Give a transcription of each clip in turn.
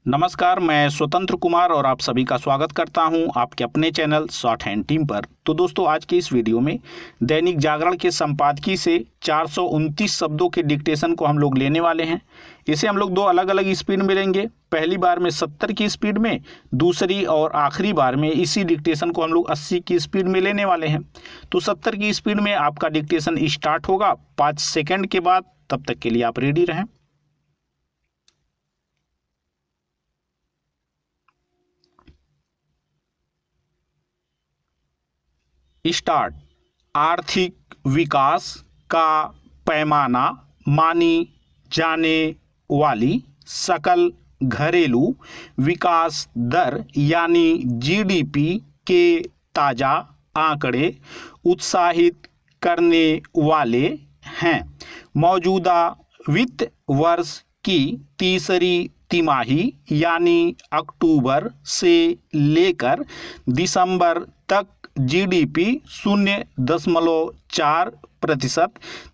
नमस्कार, मैं स्वतंत्र कुमार और आप सभी का स्वागत करता हूं आपके अपने चैनल शॉर्ट हैंड टीम पर। तो दोस्तों, आज के इस वीडियो में दैनिक जागरण के संपादकीय से 429 शब्दों के डिक्टेशन को हम लोग लेने वाले हैं। इसे हम लोग दो अलग अलग स्पीड में लेंगे। पहली बार में 70 की स्पीड में, दूसरी और आखिरी बार में इसी डिक्टेशन को हम लोग 80 की स्पीड में लेने वाले हैं। तो 70 की स्पीड में आपका डिक्टेशन स्टार्ट होगा 5 सेकेंड के बाद। तब तक के लिए आप रेडी रहें। स्टार्ट। आर्थिक विकास का पैमाना मानी जाने वाली सकल घरेलू विकास दर यानी जीडीपी के ताज़ा आंकड़े उत्साहित करने वाले हैं। मौजूदा वित्त वर्ष की तीसरी तिमाही यानी अक्टूबर से लेकर दिसंबर तक जीडीपी 0.4%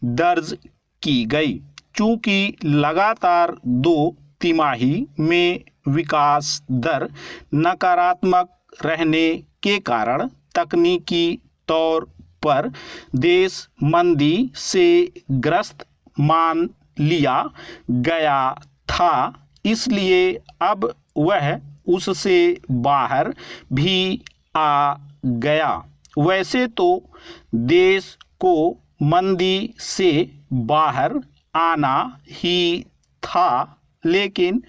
दर्ज की गई। चूंकि लगातार 2 तिमाही में विकास दर नकारात्मक रहने के कारण तकनीकी तौर पर देश मंदी से ग्रस्त मान लिया गया था, इसलिए अब वह उससे बाहर भी आ गया। वैसे तो देश को मंदी से बाहर आना ही था, लेकिन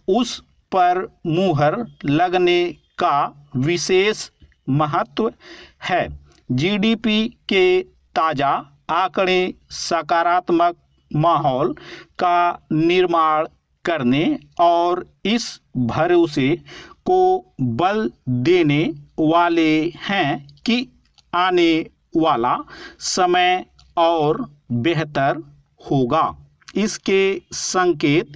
उस पर मुहर लगने का विशेष महत्व है। जीडीपी के ताज़ा आंकड़े सकारात्मक माहौल का निर्माण करने और इस भरोसे को बल देने वाले हैं कि आने वाला समय और बेहतर होगा। इसके संकेत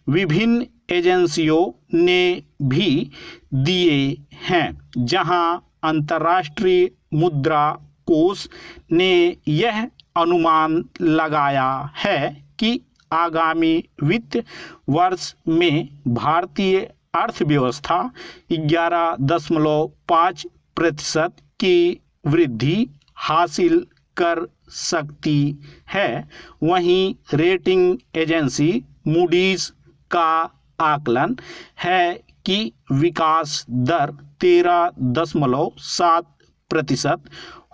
विभिन्न एजेंसियों ने भी दिए हैं। जहां अंतर्राष्ट्रीय मुद्रा कोष ने यह अनुमान लगाया है कि आगामी वित्त वर्ष में भारतीय अर्थव्यवस्था 11.5% की वृद्धि हासिल कर सकती है। वहीं रेटिंग एजेंसी मूडीज का आकलन है कि विकास दर 13.7%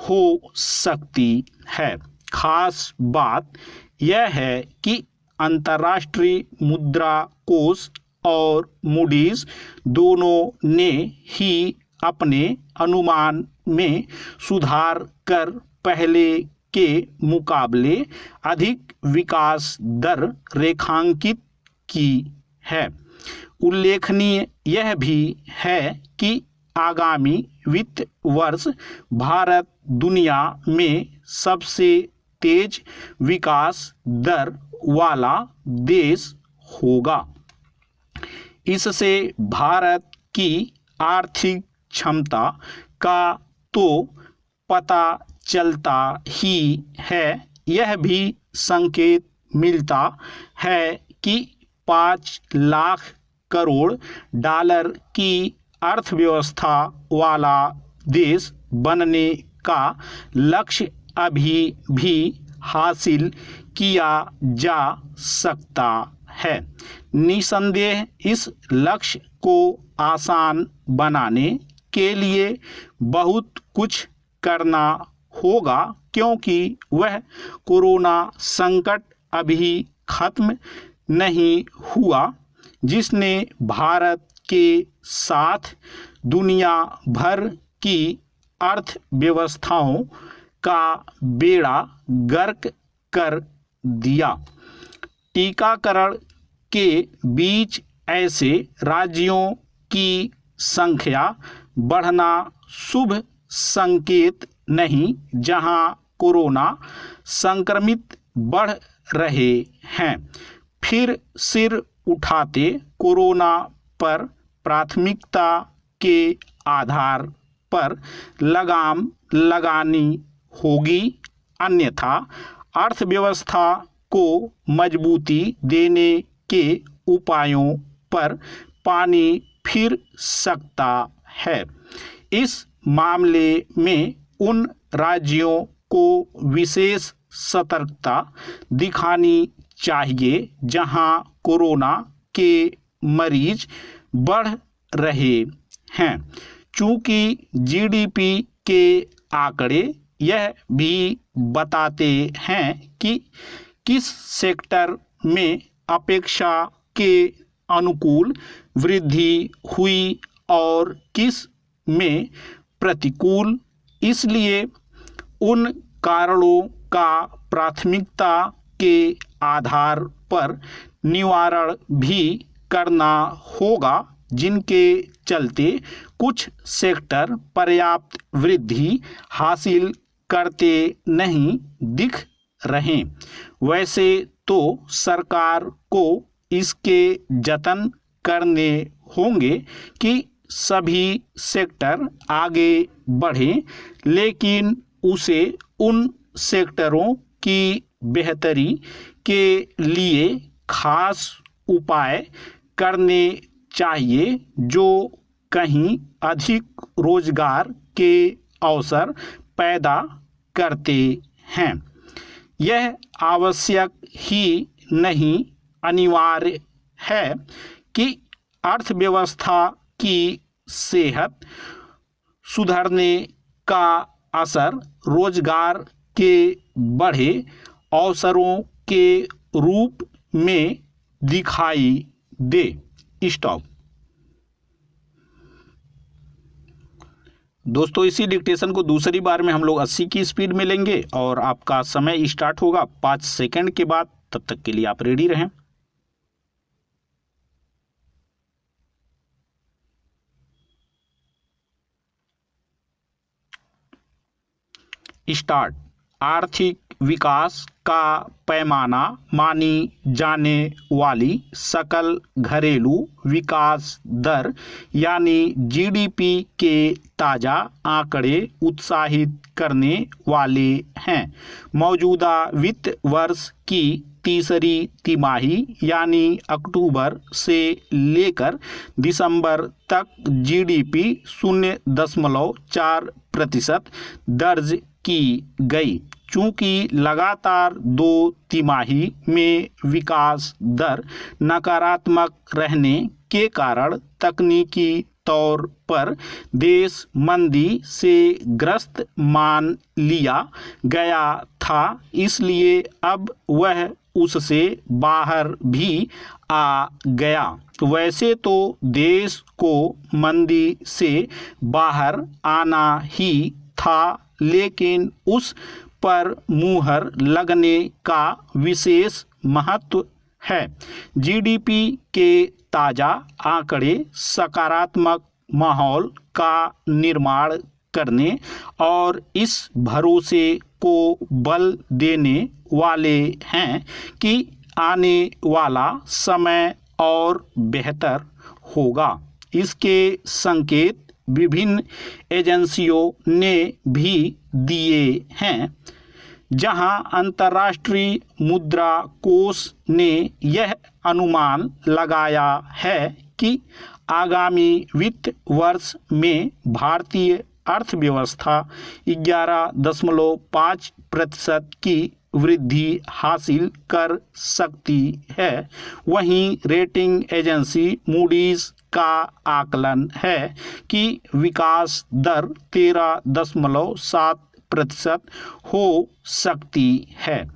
हो सकती है। खास बात यह है कि अंतर्राष्ट्रीय मुद्रा कोष और मूडीज दोनों ने ही अपने अनुमान में सुधार कर पहले के मुकाबले अधिक विकास दर रेखांकित की है। उल्लेखनीय यह भी है कि आगामी वित्त वर्ष भारत दुनिया में सबसे तेज विकास दर वाला देश होगा। इससे भारत की आर्थिक क्षमता का तो पता चलता ही है, यह भी संकेत मिलता है कि 5 लाख करोड़ डॉलर की अर्थव्यवस्था वाला देश बनने का लक्ष्य अभी भी हासिल किया जा सकता है। निसंदेह इस लक्ष्य को आसान बनाने के लिए बहुत कुछ करना होगा, क्योंकि वह कोरोना संकट अभी खत्म नहीं हुआ, जिसने भारत के साथ दुनिया भर की अर्थव्यवस्थाओं का बेड़ा गर्क कर दिया। टीकाकरण के बीच ऐसे राज्यों की संख्या बढ़ना शुभ संकेत नहीं, जहां कोरोना संक्रमित बढ़ रहे हैं। फिर सिर उठाते कोरोना पर प्राथमिकता के आधार पर लगाम लगानी होगी, अन्यथा अर्थव्यवस्था को मजबूती देने के उपायों पर पानी फिर सकता है। इस मामले में उन राज्यों को विशेष सतर्कता दिखानी चाहिए जहां कोरोना के मरीज बढ़ रहे हैं। चूंकि जीडीपी के आंकड़े यह भी बताते हैं कि किस सेक्टर में अपेक्षा के अनुकूल वृद्धि हुई और किस में प्रतिकूल, इसलिए उन कारणों का प्राथमिकता के आधार पर निवारण भी करना होगा जिनके चलते कुछ सेक्टर पर्याप्त वृद्धि हासिल करते नहीं दिख रहे। वैसे तो सरकार को इसके जतन करने होंगे कि सभी सेक्टर आगे बढ़ें, लेकिन उसे उन सेक्टरों की बेहतरी के लिए खास उपाय करने चाहिए जो कहीं अधिक रोजगार के अवसर पैदा करते हैं। यह आवश्यक ही नहीं अनिवार्य है कि अर्थव्यवस्था की सेहत सुधरने का असर रोजगार के बढ़े अवसरों के रूप में दिखाई दे। स्टॉप। दोस्तों, इसी डिक्टेशन को दूसरी बार में हम लोग 80 की स्पीड में लेंगे और आपका समय स्टार्ट होगा 5 सेकंड के बाद। तब तक के लिए आप रेडी रहें। स्टार्ट। आर्थिक विकास का पैमाना मानी जाने वाली सकल घरेलू विकास दर यानी जीडीपी के ताज़ा आंकड़े उत्साहित करने वाले हैं। मौजूदा वित्त वर्ष की तीसरी तिमाही यानी अक्टूबर से लेकर दिसंबर तक जीडीपी 0.4% दर्ज की गई। चूंकि लगातार 2 तिमाही में विकास दर नकारात्मक रहने के कारण तकनीकी तौर पर देश मंदी से ग्रस्त मान लिया गया था, इसलिए अब वह उससे बाहर भी आ गया। वैसे तो देश को मंदी से बाहर आना ही था, लेकिन उस पर मुहर लगने का विशेष महत्व है। जीडीपी के ताज़ा आंकड़े सकारात्मक माहौल का निर्माण करने और इस भरोसे को बल देने वाले हैं कि आने वाला समय और बेहतर होगा। इसके संकेत विभिन्न एजेंसियों ने भी दिए हैं। जहां अंतर्राष्ट्रीय मुद्रा कोष ने यह अनुमान लगाया है कि आगामी वित्त वर्ष में भारतीय अर्थव्यवस्था 11.5% की वृद्धि हासिल कर सकती है। वहीं रेटिंग एजेंसी मूडीज का आकलन है कि विकास दर 13.7% हो सकती है।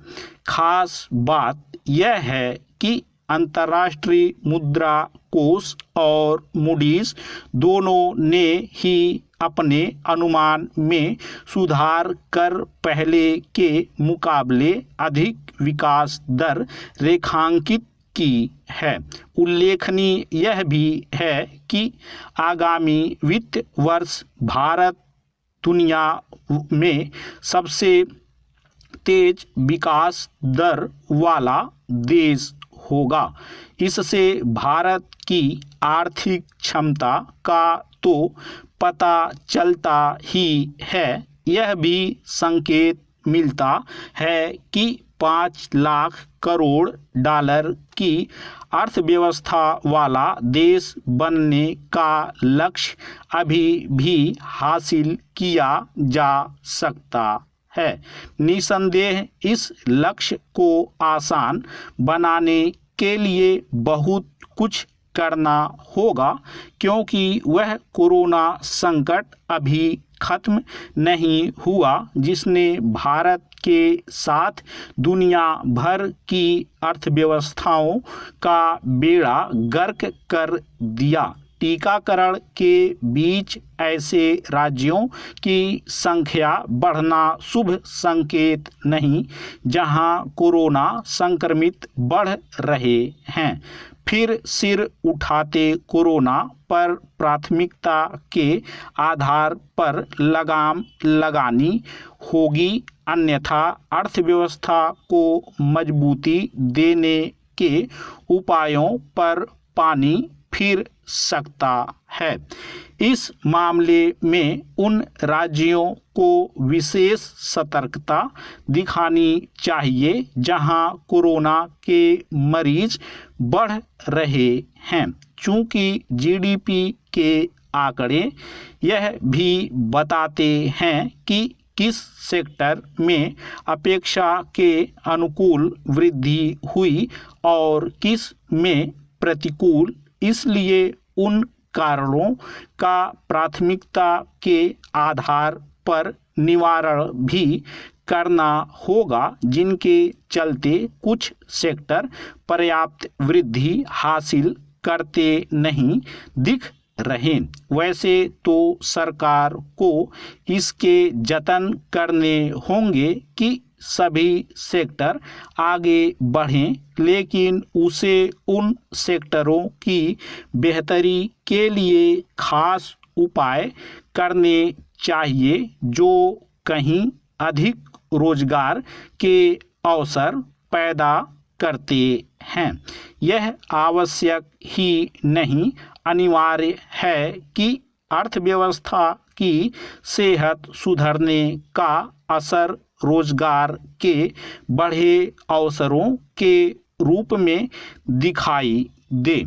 खास बात यह है कि अंतर्राष्ट्रीय मुद्रा कोष और मूडीज दोनों ने ही अपने अनुमान में सुधार कर पहले के मुकाबले अधिक विकास दर रेखांकित की है। उल्लेखनीय यह भी है कि आगामी वित्त वर्ष भारत दुनिया में सबसे तेज विकास दर वाला देश होगा। इससे भारत की आर्थिक क्षमता का तो पता चलता ही है, यह भी संकेत मिलता है कि 5 लाख करोड़ डॉलर की अर्थव्यवस्था वाला देश बनने का लक्ष्य अभी भी हासिल किया जा सकता है। निसंदेह इस लक्ष्य को आसान बनाने के लिए बहुत कुछ करना होगा, क्योंकि वह कोरोना संकट अभी खत्म नहीं हुआ जिसने भारत के साथ दुनिया भर की अर्थव्यवस्थाओं का बेड़ा गर्क कर दिया। टीकाकरण के बीच ऐसे राज्यों की संख्या बढ़ना शुभ संकेत नहीं जहां कोरोना संक्रमित बढ़ रहे हैं। फिर सिर उठाते कोरोना पर प्राथमिकता के आधार पर लगाम लगानी होगी, अन्यथा अर्थव्यवस्था को मजबूती देने के उपायों पर पानी फिर सकता है। इस मामले में उन राज्यों को विशेष सतर्कता दिखानी चाहिए जहां कोरोना के मरीज बढ़ रहे हैं। चूंकि जीडीपी के आंकड़े यह भी बताते हैं कि किस सेक्टर में अपेक्षा के अनुकूल वृद्धि हुई और किस में प्रतिकूल, इसलिए उन कारणों का प्राथमिकता के आधार पर निवारण भी करना होगा जिनके चलते कुछ सेक्टर पर्याप्त वृद्धि हासिल करते नहीं दिख रहे। वैसे तो सरकार को इसके जतन करने होंगे कि सभी सेक्टर आगे बढ़ें, लेकिन उसे उन सेक्टरों की बेहतरी के लिए खास उपाय करने चाहिए जो कहीं अधिक रोजगार के अवसर पैदा करते हैं। यह आवश्यक ही नहीं अनिवार्य है कि अर्थव्यवस्था की सेहत सुधरने का असर रोजगार के बढ़े अवसरों के रूप में दिखाई दे।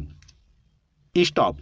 स्टॉप।